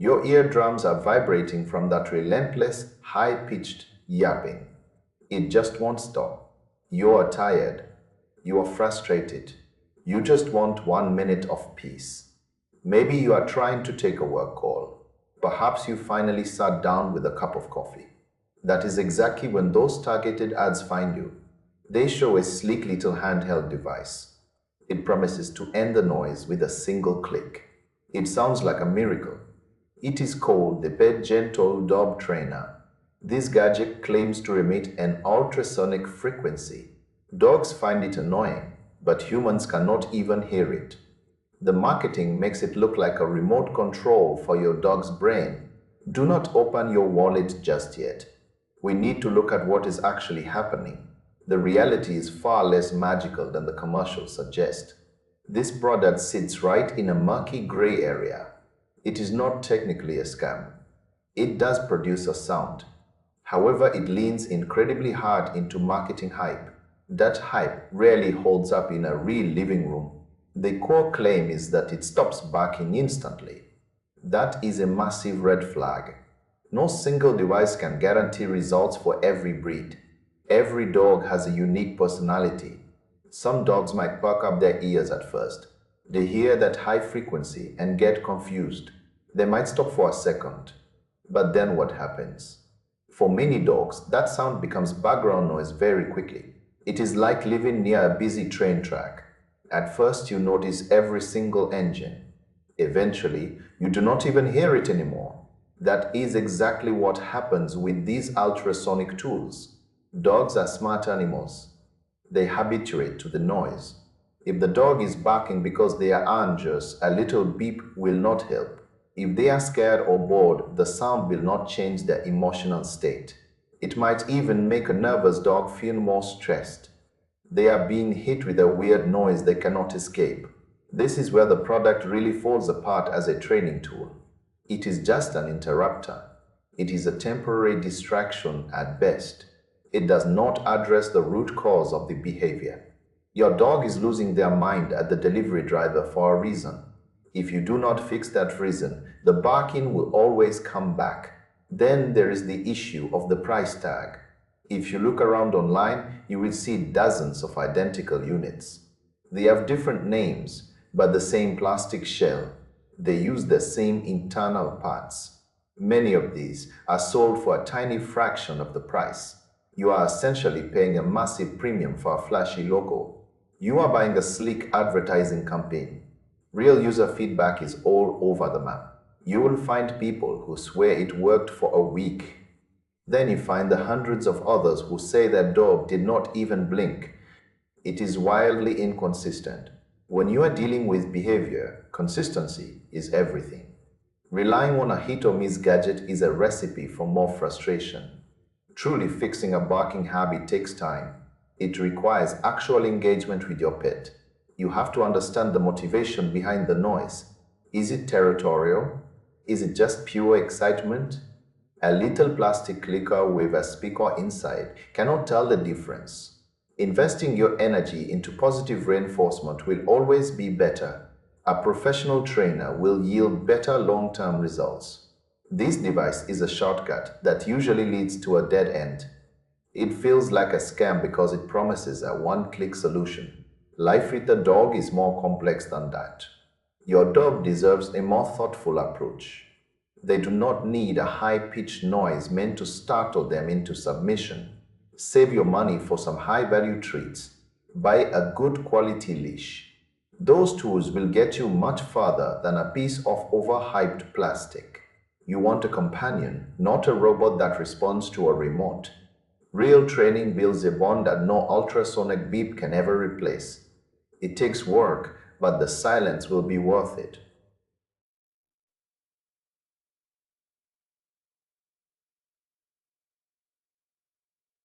Your eardrums are vibrating from that relentless, high-pitched yapping. It just won't stop. You are tired. You are frustrated. You just want 1 minute of peace. Maybe you are trying to take a work call. Perhaps you finally sat down with a cup of coffee. That is exactly when those targeted ads find you. They show a sleek little handheld device. It promises to end the noise with a single click. It sounds like a miracle. It is called the PetGentle Dog Trainer. This gadget claims to emit an ultrasonic frequency. Dogs find it annoying, but humans cannot even hear it. The marketing makes it look like a remote control for your dog's brain. Do not open your wallet just yet. We need to look at what is actually happening. The reality is far less magical than the commercials suggest. This product sits right in a murky gray area. It is not technically a scam. It does produce a sound. However, it leans incredibly hard into marketing hype. That hype rarely holds up in a real living room. The core claim is that it stops barking instantly. That is a massive red flag. No single device can guarantee results for every breed. Every dog has a unique personality. Some dogs might perk up their ears at first. They hear that high frequency and get confused. They might stop for a second. But then what happens? For many dogs, that sound becomes background noise very quickly. It is like living near a busy train track. At first, you notice every single engine. Eventually, you do not even hear it anymore. That is exactly what happens with these ultrasonic tools. Dogs are smart animals. They habituate to the noise. If the dog is barking because they are anxious, a little beep will not help. If they are scared or bored, the sound will not change their emotional state. It might even make a nervous dog feel more stressed. They are being hit with a weird noise they cannot escape. This is where the product really falls apart as a training tool. It is just an interrupter. It is a temporary distraction at best. It does not address the root cause of the behavior. Your dog is losing their mind at the delivery driver for a reason. If you do not fix that reason, the barking will always come back. Then there is the issue of the price tag. If you look around online, you will see dozens of identical units. They have different names, but the same plastic shell. They use the same internal parts. Many of these are sold for a tiny fraction of the price. You are essentially paying a massive premium for a flashy logo. You are buying a sleek advertising campaign. Real user feedback is all over the map. You will find people who swear it worked for a week. Then you find the hundreds of others who say their dog did not even blink. It is wildly inconsistent. When you are dealing with behavior, consistency is everything. Relying on a hit-or-miss gadget is a recipe for more frustration. Truly fixing a barking habit takes time. It requires actual engagement with your pet. You have to understand the motivation behind the noise. Is it territorial? Is it just pure excitement? A little plastic clicker with a speaker inside cannot tell the difference. Investing your energy into positive reinforcement will always be better. A professional trainer will yield better long-term results. This device is a shortcut that usually leads to a dead end. It feels like a scam because it promises a one-click solution. Life with a dog is more complex than that. Your dog deserves a more thoughtful approach. They do not need a high-pitched noise meant to startle them into submission. Save your money for some high-value treats. Buy a good quality leash. Those tools will get you much farther than a piece of overhyped plastic. You want a companion, not a robot that responds to a remote. Real training builds a bond that no ultrasonic beep can ever replace. It takes work, but the silence will be worth it.